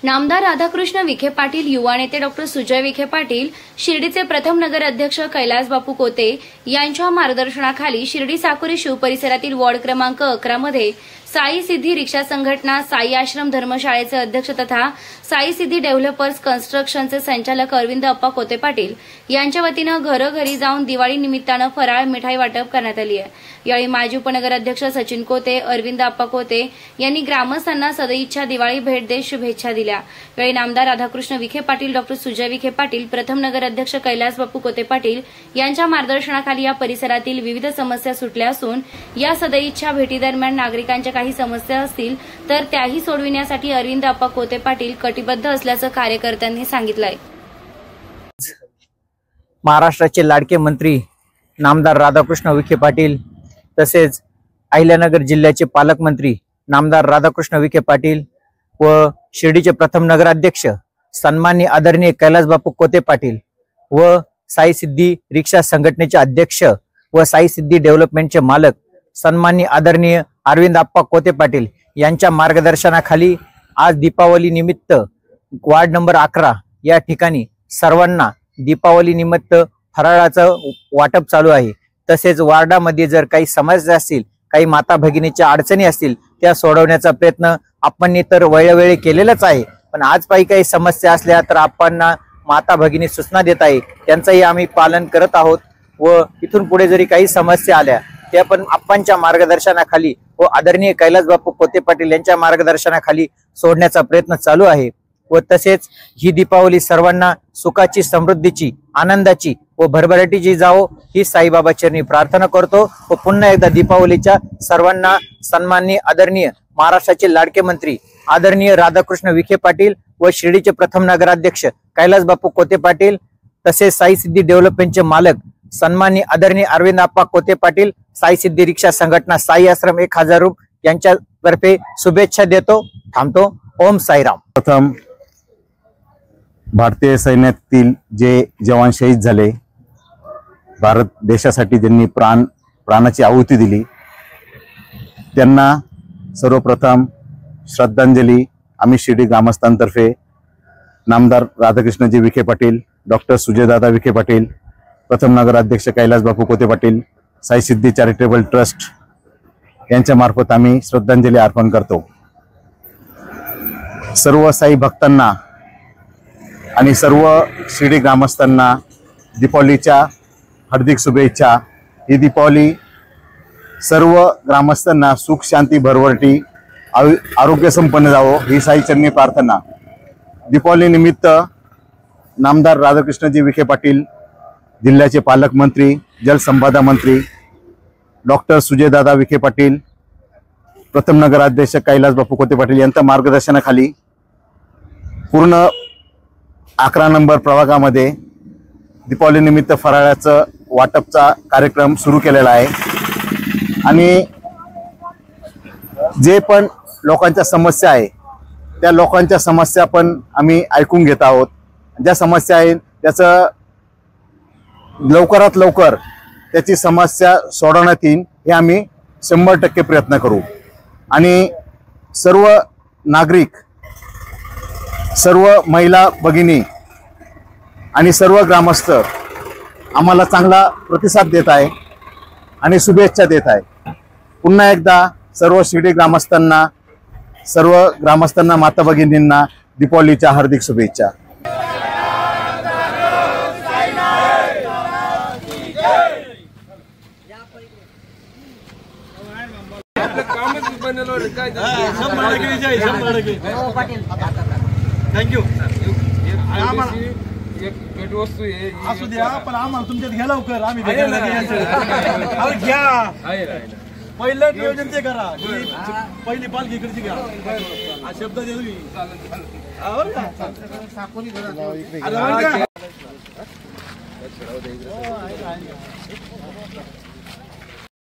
नामदार राधाकृष्ण विखे पाटील, युवा नेते डॉक्टर सुजय विखे पाटील, शिर्डीचे प्रथम नगर अध्यक्ष कैलास बापू कोते यांच्या मार्गदर्शनाखाली शिर्डी साकुरी शिव परिसरातील वॉर्ड क्रमांक 11 मध्ये साई सिद्धी रिक्षा संघटना, साई आश्रम धर्मशाळेचे अध्यक्ष तथा साई सिद्धी डेव्हलपर्स कन्स्ट्रक्शनचे संचालक अरविंद अप्पा कोते पाटील यांच्या वतीनं घरोघरी जाऊन दिवाळी निमित्तानं फराळ मिठाई वाटप करण्यात आली आहे। यावेळी माजी उपनगराध्यक्ष सचिन कोते, अरविंद अप्पा कोते यांनी ग्रामस्थांना सदिच्छा दिवाळी भेट देत शुभेच्छा दिल्या। यावेळी नामदार राधाकृष्ण विखे पाटील, डॉक्टर सुजय विखे पाटील, प्रथम नगर अध्यक्ष कैलास बापू कोते पाटील यांच्या मार्गदर्शनाखाली या परिसरातील विविध समस्या सुटल्या असून या सदिच्छा भेटीदरम्यान नागरिकांच्या काही समस्या असतील तर त्याही सोडविण्यासाठी अरविंद अप्पा कोते पाटील कटिबद्ध असल्याचं कार्यकर्त्यांनी सांगितलंय। महाराष्ट्राचे लाडके मंत्री नामदार राधाकृष्ण विखे पाटील तसेच अहिल्यानगर जिल्ह्याचे पालकमंत्री नामदार राधाकृष्ण विखे पाटील व शिर्डीचे प्रथम नगराध्यक्ष सन्माननीय आदरणीय कैलास बापू कोते पाटील व साई सिद्धी रिक्षा संघटनेचे अध्यक्ष व साई सिद्धी डेव्हलपमेंटचे मालक सन्माननीय आदरणीय अरविंद अप्पा कोते पाटील यांच्या मार्गदर्शनाखाली आज दीपावली निमित्त वार्ड नंबर 11 या ठिकाणी सर्वांना दीपावली निमित्त फराळाचं वाटप चालू आहे। तसेच वार्डामध्ये जर काही समस्या असतील, काही माता भगिनीच्या अडचणी असतील त्या सोडवण्याचा प्रयत्न आपण तर वेळोवेळी केलेलाच आहे, पण आज काही समस्या असल्या तर आपण माता भगिनी सूचना देत आहे, त्यांचंही आम्ही पालन करत आहोत व इथून पुढे जरी काही समस्या आल्या त्या पण आपणच्या मार्गदर्शनाखाली व आदरणीय कैलास बापू कोते पाटील यांच्या मार्गदर्शनाखाली सोडण्याचा प्रयत्न चालू आहे। व तसेच ही दीपावली सर्वांना सुखाची, समृद्धीची, आनंदाची व भरभराटीची जावो ही साईबाबा चरणी प्रार्थना करतो व पुन्हा एकदा दीपावलीच्या सर्वांना सन्माननीय आदरणीय महाराष्ट्राचे लाडके मंत्री आदरणीय राधाकृष्ण विखे पाटील व शिर्डीचे प्रथम नगराध्यक्ष कैलास बापू कोते पाटील तसेच साई सिद्धी डेव्हलपमेंटचे मालक सन्माननीय आदरणीय अरविंद अप्पा कोते पाटील, साई सिद्धी रिक्षा संघटना, साई आश्रम 1000 रुपये यांच्यातर्फे शुभेच्छा देतो। थांबतो। ओम साईराम। प्रथम भारतीय सैन्यातील जे जवान शहीद झाले, भारत देशासाठी ज्यांनी प्राणाची आहुती दिली, त्यांना सर्वप्रथम श्रद्धांजली आम्ही शिर्डी ग्रामस्थांतर्फे नामदार राधाकृष्णजी विखे पाटील, डॉक्टर सुजयदादा विखे पाटील, प्रथम नगराध्यक्ष कैलास बापू कोते पाटील, साई सिद्धी चॅरिटेबल ट्रस्ट यांच्या मार्फत आम्ही श्रद्धांजली अर्पण करतो। सर्व साई भक्तांना आणि सर्व शिर्डी ग्रामस्थांना दीपावलीच्या हार्दिक शुभेच्छा। ही दीपावली सर्व ग्रामस्थांना सुख, शांती, भरभराटी, आरोग्य संपन्न जावो ही साई चरणी प्रार्थना। दीपावली निमित्त नामदार राधाकृष्णजी विखे पाटील, जिल्ह्याचे पालकमंत्री, जलसंपदा मंत्री डॉक्टर सुजयदादा विखे पाटील, प्रथम नगराध्यक्ष कैलास बापू कोते पाटील यांच्या मार्गदर्शनाखाली पूर्ण 11 नंबर प्रभागामध्ये दीपावली निमित्त फराळाचं वाटपचा कार्यक्रम सुरू केलेला आहे आणि जे पण लोकांच्या समस्या आहे त्या लोकांच्या समस्या पण आम्ही ऐकून घेत आहोत। ज्या समस्या आहेत त्याचं लवकरात लवकर त्याची समस्या सोडवण्यात येईल हे आम्ही 100% प्रयत्न करू आणि सर्व नागरिक, सर्व महिला भगिनी आणि सर्व ग्रामस्थ आम्हाला चांगला प्रतिसाद देत आहे आणि शुभेच्छा देत आहे। पुन्हा एकदा सर्व शिर्डी ग्रामस्थांना, सर्व ग्रामस्थांना, माता भगिनींना दीपावलीच्या हार्दिक शुभेच्छा। थँक्यू। असू द्या पण आम्हाला तुमच्यात घ्या लवकर, आम्ही घ्या पहिलं नियोजन ते करा, पहिली पालखी इकडची घ्या, हा शब्द देऊ मी।